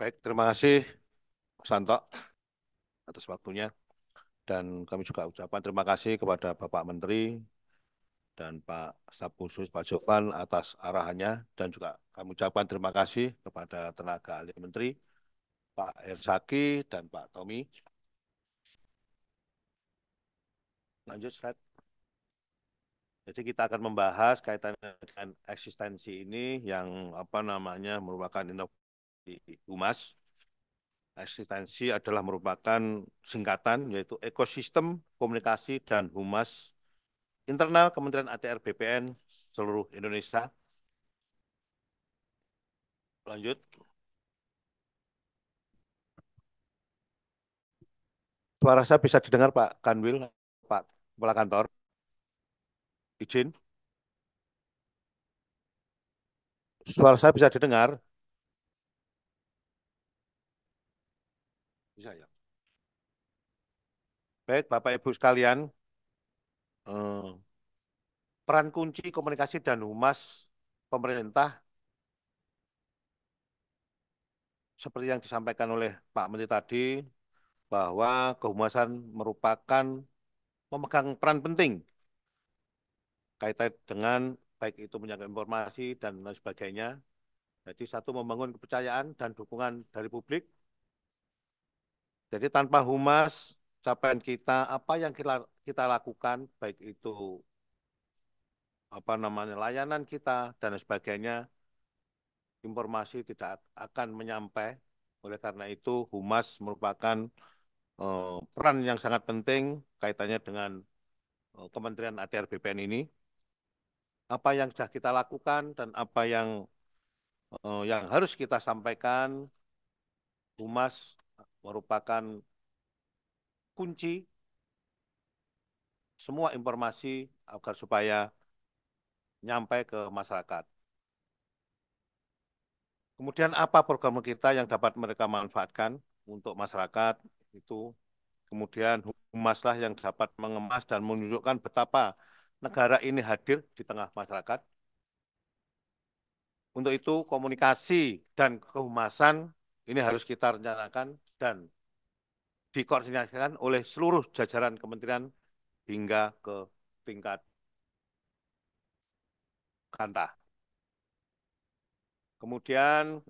Baik, terima kasih Santo atas waktunya dan kami juga ucapkan terima kasih kepada Bapak Menteri dan Pak Staf Khusus Pak Jopan atas arahannya dan juga kami ucapkan terima kasih kepada tenaga ahli Menteri Pak Hersaki dan Pak Tommy. Lanjut slide. Jadi kita akan membahas kaitannya dengan eksistensi ini yang merupakan inovasi Humas. Eksistensi adalah merupakan singkatan yaitu ekosistem komunikasi dan humas internal Kementerian ATR BPN seluruh Indonesia. Lanjut. Suara saya bisa didengar Pak Kanwil, Pak Kepala Kantor. Izin. Suara saya bisa didengar? Bisa ya. Baik, Bapak Ibu sekalian, eh, peran kunci komunikasi dan humas pemerintah seperti yang disampaikan oleh Pak Menteri tadi bahwa kehumasan merupakan memegang peran penting kaitan dengan baik itu menjaga informasi dan lain sebagainya. Jadi satu membangun kepercayaan dan dukungan dari publik. Jadi tanpa humas, capaian kita, apa yang kita lakukan, baik itu layanan kita dan sebagainya, informasi tidak akan menyampai. Oleh karena itu, humas merupakan peran yang sangat penting kaitannya dengan Kementerian ATR BPN ini. Apa yang sudah kita lakukan dan apa yang harus kita sampaikan, humas merupakan kunci semua informasi agar supaya nyampe ke masyarakat. Kemudian apa program kita yang dapat mereka manfaatkan untuk masyarakat itu. Kemudian humaslah yang dapat mengemas dan menunjukkan betapa negara ini hadir di tengah masyarakat. Untuk itu komunikasi dan kehumasan ini harus kita rencanakan dan dikoordinasikan oleh seluruh jajaran kementerian hingga ke tingkat kantah. Kemudian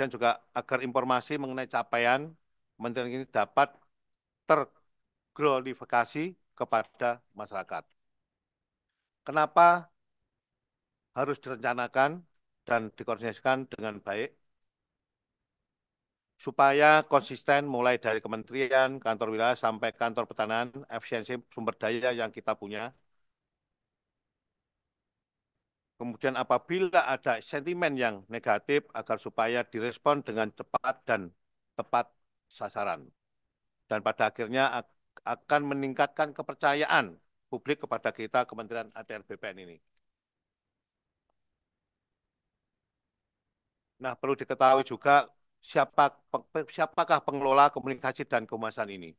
juga agar informasi mengenai capaian kementerian ini dapat terglorifikasi kepada masyarakat. Kenapa harus direncanakan dan dikoordinasikan dengan baik supaya konsisten mulai dari kementerian, kantor wilayah sampai kantor pertanahan, efisiensi sumber daya yang kita punya. Kemudian apabila ada sentimen yang negatif agar supaya direspon dengan cepat dan tepat sasaran. Dan pada akhirnya akan meningkatkan kepercayaan publik kepada kita Kementerian ATR BPN ini. Nah, perlu diketahui juga siapakah pengelola komunikasi dan kehumasan ini.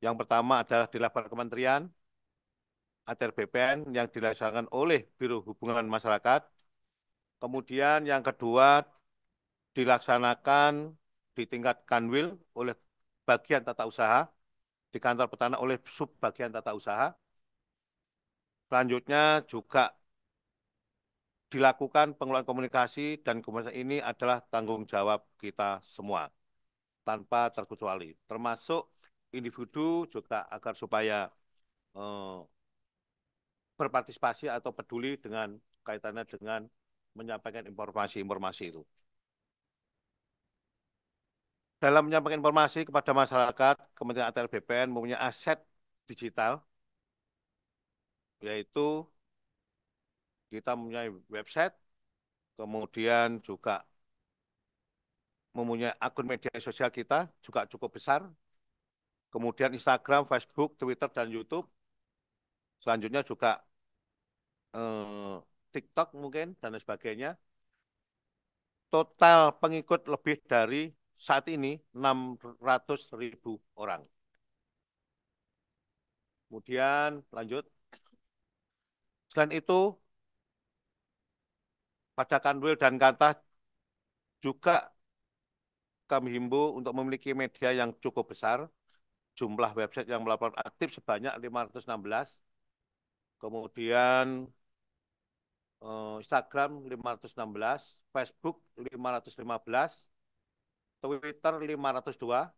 Yang pertama adalah di level kementerian, ATR BPN yang dilaksanakan oleh Biro Hubungan Masyarakat. Kemudian yang kedua dilaksanakan di tingkat Kanwil oleh bagian tata usaha, di kantor petana oleh sub bagian tata usaha. Selanjutnya juga dilakukan pengelolaan komunikasi dan komunikasi ini adalah tanggung jawab kita semua tanpa terkecuali, termasuk individu juga agar supaya eh, berpartisipasi atau peduli dengan kaitannya dengan menyampaikan informasi-informasi itu. Dalam menyampaikan informasi kepada masyarakat, Kementerian ATR BPN mempunyai aset digital, yaitu kita mempunyai website, kemudian juga mempunyai akun media sosial kita juga cukup besar, kemudian Instagram, Facebook, Twitter, dan YouTube. Selanjutnya juga TikTok mungkin, dan sebagainya. Total pengikut lebih dari saat ini 600.000 orang. Kemudian lanjut. Selain itu, pada Kanwil dan Kantah juga kami himbau untuk memiliki media yang cukup besar, jumlah website yang melaporkan aktif sebanyak 516, kemudian Instagram 516, Facebook 515, Twitter 502,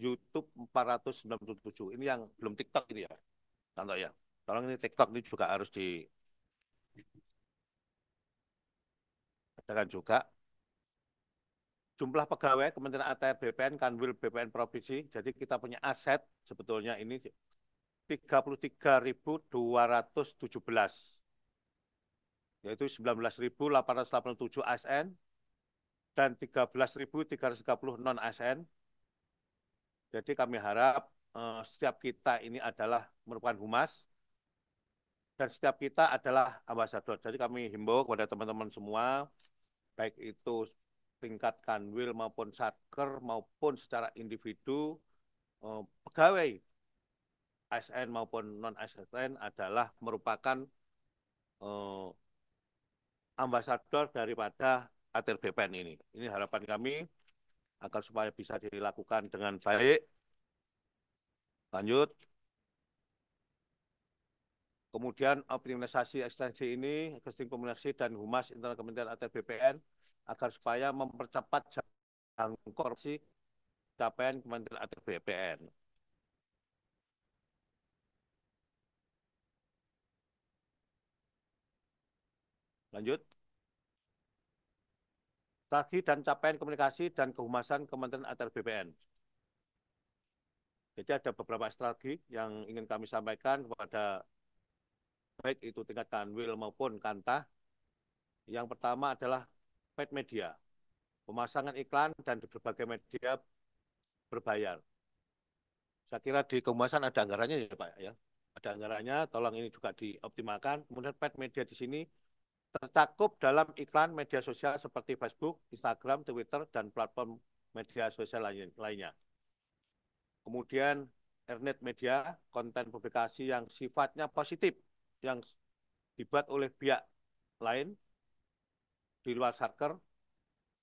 YouTube 497. Ini yang belum TikTok ini ya, contoh ya. Tolong ini TikTok ini juga harus diadakan juga. Jumlah pegawai Kementerian ATR BPN, Kanwil BPN Provinsi, jadi kita punya aset sebetulnya ini 33.217, yaitu 19.887 ASN dan 13.330 non ASN. Jadi kami harap setiap kita ini adalah merupakan humas dan setiap kita adalah ambasador. Jadi kami himbau kepada teman-teman semua, baik itu tingkat kanwil maupun satker maupun secara individu, pegawai ASN maupun non ASN adalah merupakan eh, ambasador daripada ATR BPN ini. Ini harapan kami agar supaya bisa dilakukan dengan baik. Lanjut. Kemudian optimalisasi ekstensi ini, casting komunikasi dan humas internal Kementerian ATR BPN agar supaya mempercepat jangkauan korupsi capaian Kementerian ATR BPN. Lanjut. Strategi dan capaian komunikasi dan kehumasan Kementerian ATR BPN. Jadi ada beberapa strategi yang ingin kami sampaikan kepada baik itu tingkat kanwil maupun kantah. Yang pertama adalah paid media, pemasangan iklan dan di berbagai media berbayar. Saya kira di kehumasan ada anggarannya ya Pak ya. Ada anggarannya, tolong ini juga dioptimalkan. Kemudian paid media di sini tercakup dalam iklan media sosial seperti Facebook, Instagram, Twitter, dan platform media sosial lainnya. Kemudian Ethernet Media, konten publikasi yang sifatnya positif, yang dibuat oleh pihak lain di luar Sarker,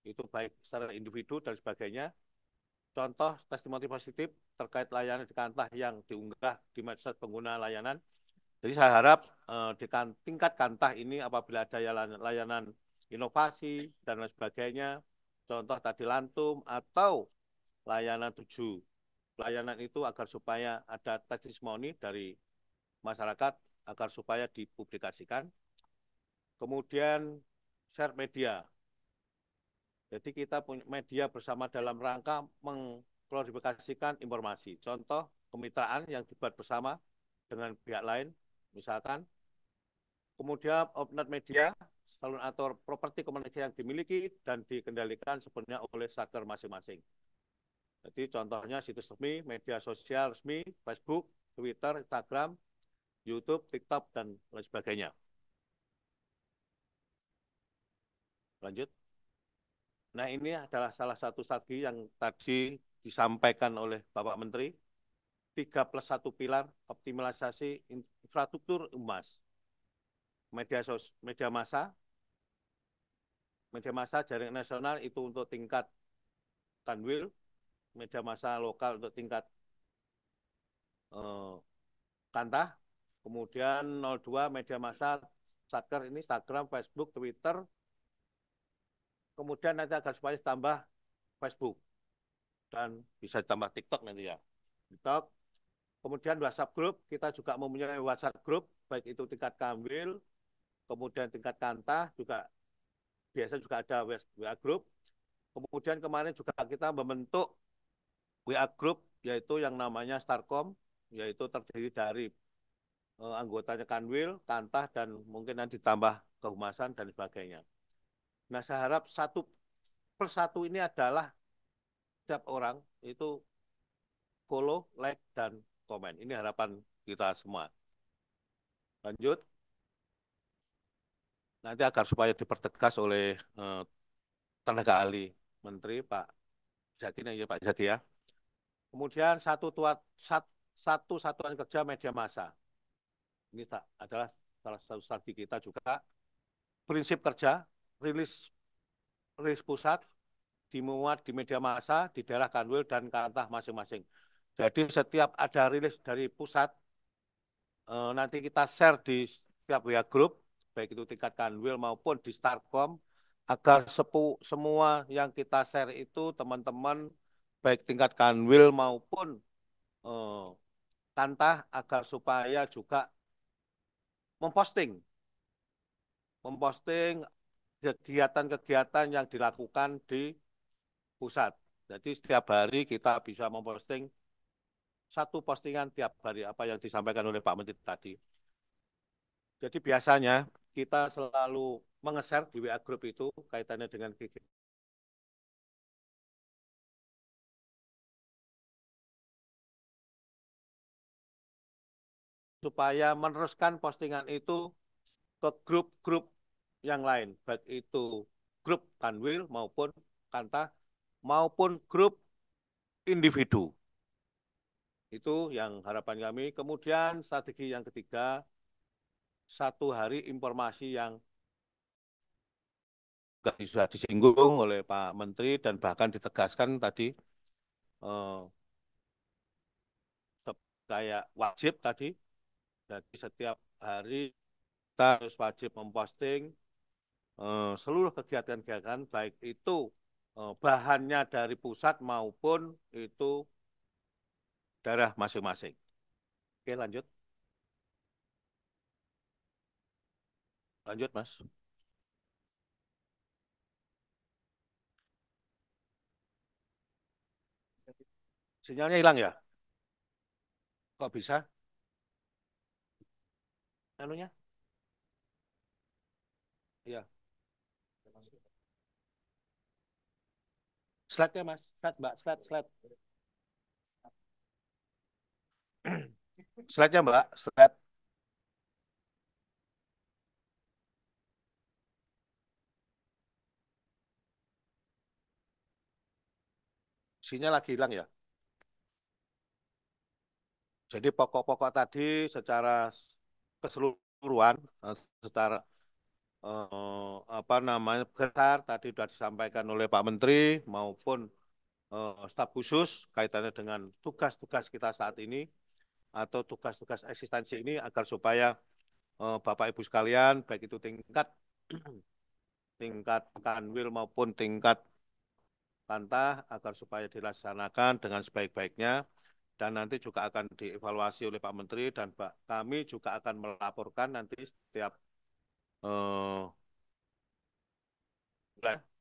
itu baik secara individu dan sebagainya. Contoh testimoni positif terkait layanan di kantah yang diunggah di medsos pengguna layanan. Jadi saya harap di tingkat kantah ini apabila ada layanan inovasi dan lain sebagainya, contoh tadi lantum atau layanan 7 layanan itu agar supaya ada testimoni dari masyarakat agar supaya dipublikasikan. Kemudian share media. Jadi kita punya media bersama dalam rangka mengklarifikasikan informasi. Contoh kemitraan yang dibuat bersama dengan pihak lain, misalkan. Kemudian Opnet Media, salon atau properti komunikasi yang dimiliki dan dikendalikan sepenuhnya oleh satker masing-masing. Jadi contohnya situs resmi, media sosial resmi, Facebook, Twitter, Instagram, YouTube, TikTok, dan lain sebagainya. Lanjut. Nah ini adalah salah satu strategi yang tadi disampaikan oleh Bapak Menteri, 3+1 pilar optimalisasi infrastruktur emas, media massa jaringan nasional itu untuk tingkat kanwil, media massa lokal untuk tingkat eh, kantah, kemudian 02 media massa satker ini Instagram, Facebook, Twitter, kemudian nanti akan supaya tambah Facebook dan bisa ditambah TikTok nanti ya. TikTok. Kemudian WhatsApp group, kita juga mempunyai WhatsApp group, baik itu tingkat kambil, kemudian tingkat kantah, juga biasa juga ada WA group. Kemudian kemarin juga kita membentuk WA group, yaitu yang namanya Starcom, yaitu terdiri dari anggotanya Kanwil, Kantah, dan mungkin nanti ditambah kehumasan dan sebagainya. Nah, saya harap satu persatu ini adalah setiap orang itu follow, like, dan komen. Ini harapan kita semua. Lanjut, nanti agar supaya dipertegas oleh tenaga ahli Menteri Pak Zaki ya Pak Zaki ya. Kemudian satu satuan kerja media massa. Ini adalah salah satu strategi kita juga. Prinsip kerja, rilis rilis pusat, dimuat di media massa di daerah Kanwil dan Kantah masing-masing. Jadi setiap ada rilis dari pusat, nanti kita share di setiap WA Group, baik itu tingkat Kanwil maupun di Starkom, agar semua yang kita share itu teman-teman, baik tingkat Kanwil maupun eh, Kantah, agar supaya juga memposting, memposting kegiatan-kegiatan yang dilakukan di pusat. Jadi setiap hari kita bisa memposting satu postingan tiap hari apa yang disampaikan oleh Pak Menteri tadi. Jadi biasanya kita selalu menge-share di WA Group itu kaitannya dengan kegiatan supaya meneruskan postingan itu ke grup-grup yang lain, baik itu grup Kanwil maupun Kanta maupun grup individu. Itu yang harapan kami. Kemudian strategi yang ketiga, satu hari informasi yang sudah disinggung oleh Pak Menteri dan bahkan ditegaskan tadi, eh, kayak wajib tadi. Jadi setiap hari kita harus wajib memposting seluruh kegiatan-kegiatan, baik itu bahannya dari pusat maupun itu daerah masing-masing. Oke, lanjut. Lanjut, Mas. Sinyalnya hilang ya? Kok bisa? Anunya? Iya. Slide-nya, Mas. Slide, Mbak. Slide, slide. Slide-nya, Mbak. Slide. Sinyal lagi hilang ya? Jadi pokok-pokok tadi secara keseluruhan, secara apa namanya besar tadi sudah disampaikan oleh Pak Menteri maupun staf khusus kaitannya dengan tugas-tugas kita saat ini atau tugas-tugas eksistensi ini agar supaya Bapak Ibu sekalian baik itu tingkat tingkat Kanwil maupun tingkat Kantah agar supaya dilaksanakan dengan sebaik-baiknya dan nanti juga akan dievaluasi oleh Pak Menteri dan kami juga akan melaporkan nanti setiap eh,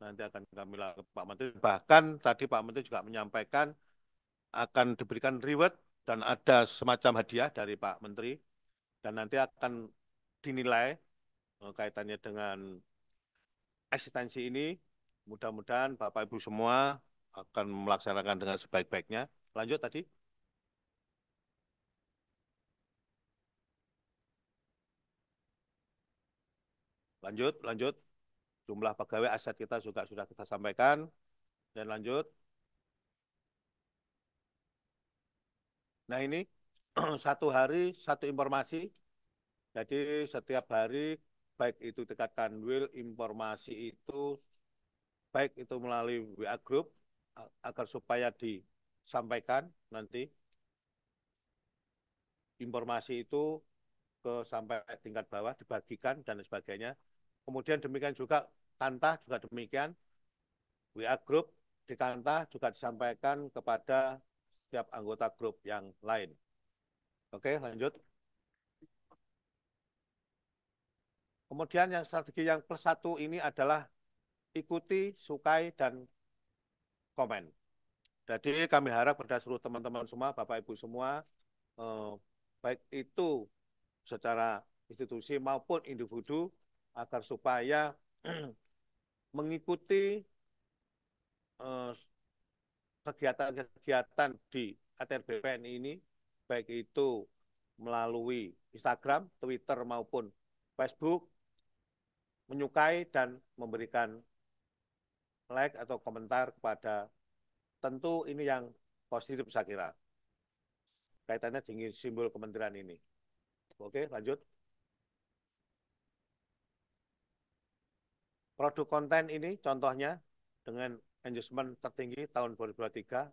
nanti akan kami lakukan Pak Menteri. Bahkan tadi Pak Menteri juga menyampaikan akan diberikan reward dan ada semacam hadiah dari Pak Menteri dan nanti akan dinilai kaitannya dengan eksistensi ini. Mudah-mudahan Bapak Ibu semua akan melaksanakan dengan sebaik-baiknya. Lanjut tadi. Lanjut, lanjut. Jumlah pegawai aset kita juga sudah kita sampaikan. Dan lanjut. Nah ini satu hari satu informasi. Jadi setiap hari baik itu tingkat kanwil informasi itu baik itu melalui WA Group agar supaya disampaikan nanti informasi itu ke sampai tingkat bawah dibagikan dan sebagainya. Kemudian demikian juga Kantah juga demikian WA Group di Kantah juga disampaikan kepada setiap anggota grup yang lain. Oke, lanjut. Kemudian yang strategi yang plus satu ini adalah ikuti, sukai, dan komen. Jadi kami harap pada seluruh teman-teman semua, Bapak Ibu semua, eh, baik itu secara institusi maupun individu, agar supaya mengikuti eh, kegiatan-kegiatan di ATR BPN ini, baik itu melalui Instagram, Twitter, maupun Facebook, menyukai dan memberikan like atau komentar kepada tentu ini yang positif saya kira kaitannya dengan simbol kementerian ini. Oke, lanjut. Produk konten ini contohnya dengan engagement tertinggi tahun 2023,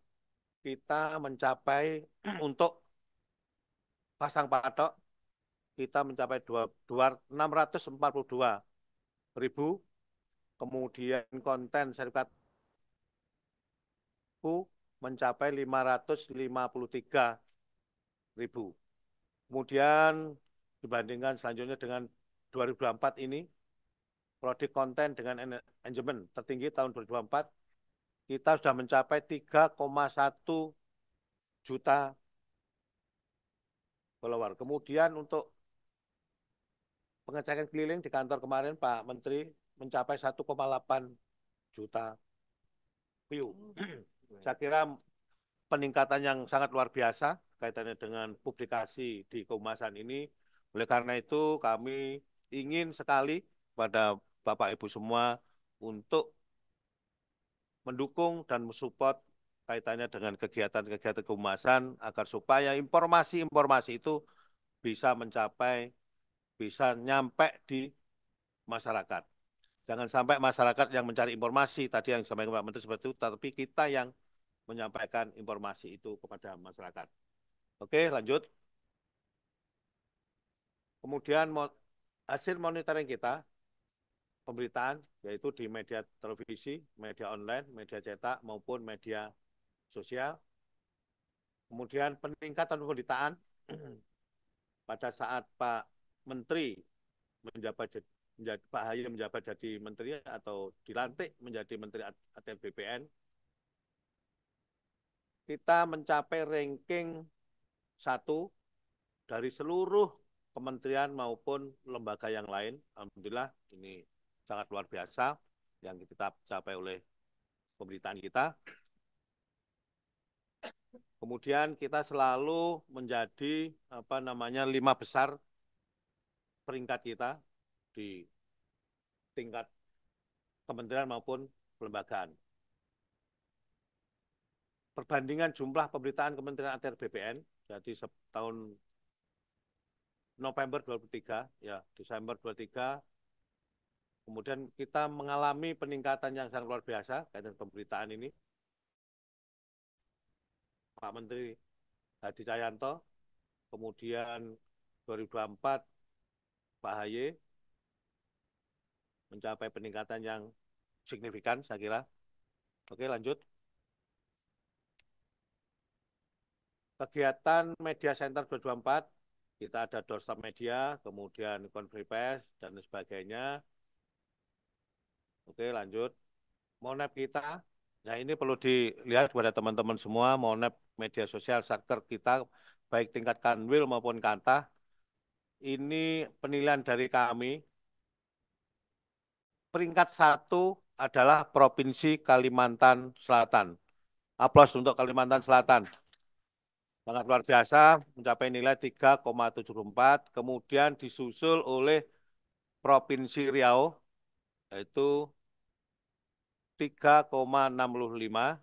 kita mencapai untuk pasang patok, kita mencapai 642.000, kemudian konten sertifikat mencapai 553.000. Kemudian dibandingkan selanjutnya dengan 2024 ini, prodi konten dengan engagement tertinggi tahun 2024, kita sudah mencapai 3,1 juta follower. Kemudian untuk pengecekan keliling di kantor kemarin Pak Menteri mencapai 1,8 juta view. Saya kira peningkatan yang sangat luar biasa kaitannya dengan publikasi di kehumasan ini. Oleh karena itu kami ingin sekali pada Bapak Ibu semua untuk mendukung dan mensupport kaitannya dengan kegiatan-kegiatan kehumasan agar supaya informasi-informasi itu bisa mencapai, bisa nyampe di masyarakat. Jangan sampai masyarakat yang mencari informasi tadi yang disampaikan Pak Menteri seperti itu, tapi kita yang menyampaikan informasi itu kepada masyarakat. Oke, lanjut. Kemudian hasil monitoring kita, pemberitaan, yaitu di media televisi, media online, media cetak, maupun media sosial. Kemudian peningkatan pemberitaan pada saat Pak Menteri menjabat, Pak Ahy menjabat jadi Menteri atau dilantik menjadi Menteri ATR BPN, kita mencapai ranking 1 dari seluruh kementerian maupun lembaga yang lain. Alhamdulillah ini sangat luar biasa yang kita capai oleh pemberitaan kita. Kemudian kita selalu menjadi 5 besar peringkat kita di tingkat kementerian maupun kelembagaan. Perbandingan jumlah pemberitaan Kementerian ATR BPN, jadi tahun November 2023, ya Desember 2023, kemudian kita mengalami peningkatan yang sangat luar biasa kaitan pemberitaan ini. Pak Menteri Hadi Cahyanto, kemudian 2024 Pak Ahy mencapai peningkatan yang signifikan, saya kira. Oke, lanjut. Kegiatan Media Center 2024, kita ada doorstop media, kemudian konferensi pers, dan sebagainya. Oke, lanjut. Monep kita, nah ini perlu dilihat kepada teman-teman semua, Monep media sosial satker kita, baik tingkat kanwil maupun kanta, ini penilaian dari kami, peringkat 1 adalah Provinsi Kalimantan Selatan. Aplaus untuk Kalimantan Selatan. Sangat luar biasa, mencapai nilai 3,74, kemudian disusul oleh Provinsi Riau, yaitu 3,65.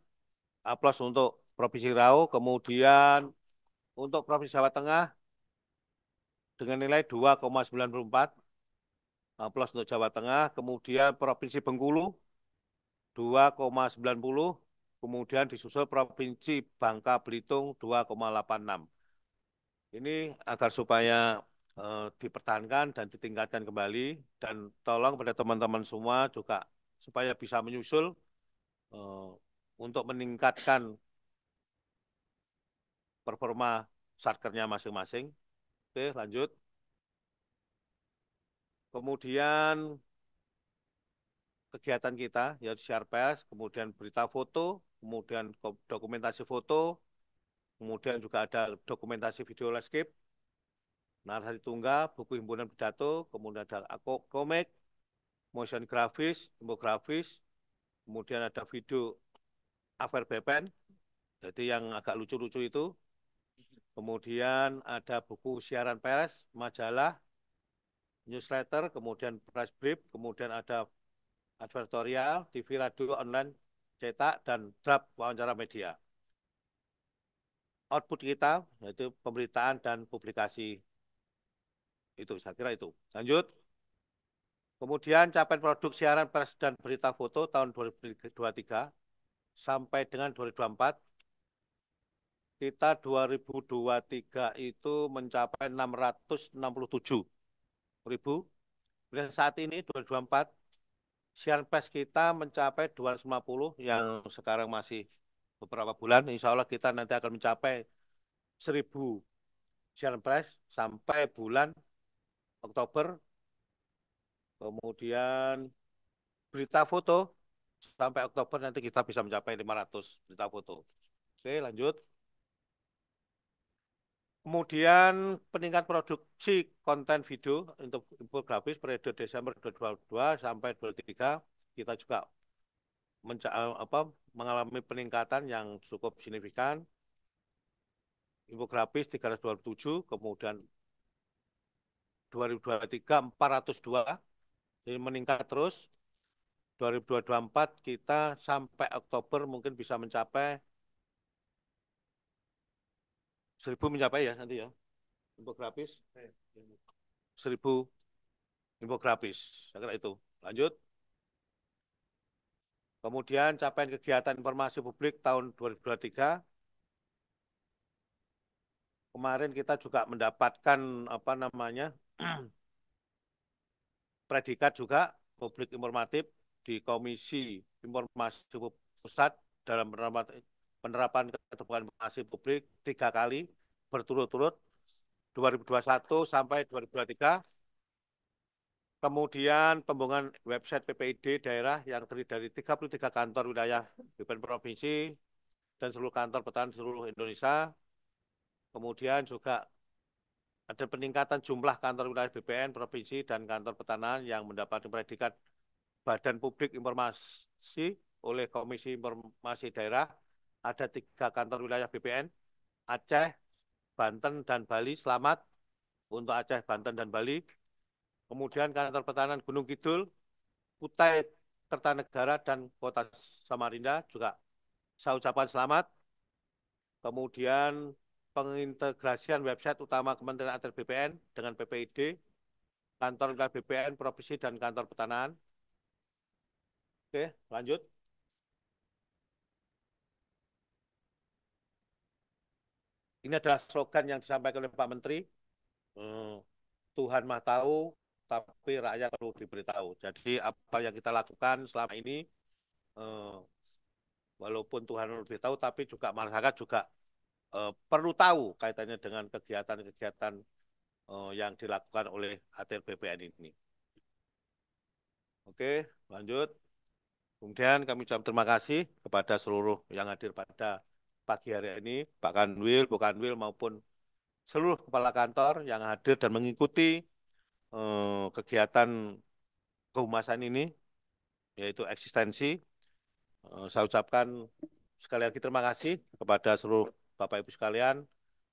Aplaus untuk Provinsi Riau, kemudian untuk Provinsi Jawa Tengah dengan nilai 2,94. Aplaus untuk Jawa Tengah, kemudian Provinsi Bengkulu 2,90, kemudian disusul Provinsi Bangka Belitung 2,86. Ini agar supaya dipertahankan dan ditingkatkan kembali, dan tolong pada teman-teman semua juga supaya bisa menyusul untuk meningkatkan performa satkernya masing-masing. Oke, lanjut. Kemudian kegiatan kita yaitu share pers, kemudian berita foto, kemudian dokumentasi foto, kemudian juga ada dokumentasi video landscape, narasi tunggal, buku himpunan pidato, kemudian ada komik, motion grafis, infografis, kemudian ada video Affair BPN, jadi yang agak lucu-lucu itu, kemudian ada buku siaran pers, majalah, newsletter, kemudian press brief, kemudian ada advertorial, TV, radio, online, cetak, dan draft wawancara media. Output kita yaitu pemberitaan dan publikasi itu, saya kira itu. Lanjut. Kemudian capaian produk siaran pers dan berita foto tahun 2023. sampai dengan 2024, kita 2023 itu mencapai 667.000. Dan saat ini 2024, siaran pers kita mencapai 250 yang sekarang masih beberapa bulan. Insya Allah kita nanti akan mencapai 1.000 siaran pers sampai bulan Oktober. Kemudian berita foto sampai Oktober nanti kita bisa mencapai 500 berita foto. Oke, lanjut. Kemudian peningkat produksi konten video untuk infografis periode Desember 2022 sampai 2023 kita juga mengalami peningkatan yang cukup signifikan. Infografis 327, kemudian 2023 402, jadi meningkat terus. 2024 kita sampai Oktober mungkin bisa mencapai 1.000 mencapai ya nanti ya infografis 1.000 infografis. Saya kira itu. Lanjut. Kemudian capaian kegiatan informasi publik tahun 2023. Kemarin kita juga mendapatkan apa namanya predikat juga publik informatif di Komisi Informasi Pusat dalam penerapan keterbukaan informasi publik 3 kali berturut-turut 2021 sampai 2023. Kemudian pembangunan website PPID daerah yang terdiri dari 33 kantor wilayah BPN Provinsi dan seluruh kantor pertahanan seluruh Indonesia. Kemudian juga ada peningkatan jumlah kantor wilayah BPN Provinsi dan kantor pertanahan yang mendapatkan predikat Badan Publik Informasi oleh Komisi Informasi Daerah. Ada 3 kantor wilayah BPN, Aceh, Banten, dan Bali. Selamat untuk Aceh, Banten, dan Bali. Kemudian kantor pertahanan Gunung Kidul, Kutai Kertanegara, dan Kota Samarinda juga saya ucapkan selamat. Kemudian pengintegrasian website utama Kementerian Atr BPN dengan PPID, kantor wilayah BPN, provinsi, dan kantor pertanahan. Oke, lanjut. Ini adalah slogan yang disampaikan oleh Pak Menteri. Hmm, Tuhan mah tahu, tapi rakyat perlu diberitahu. Jadi apa yang kita lakukan selama ini, eh, walaupun Tuhan lebih tahu, tapi juga masyarakat juga perlu tahu kaitannya dengan kegiatan-kegiatan yang dilakukan oleh ATR BPN ini. Oke, lanjut. Kemudian kami ucapkan terima kasih kepada seluruh yang hadir pada pagi hari ini, Pak Kanwil, Bu Kanwil maupun seluruh kepala kantor yang hadir dan mengikuti kegiatan kehumasan ini, yaitu eksistensi. Saya ucapkan sekali lagi terima kasih kepada seluruh Bapak Ibu sekalian.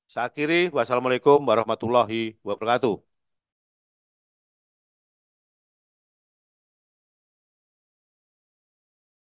Saya akhiri, wassalamualaikum warahmatullahi wabarakatuh.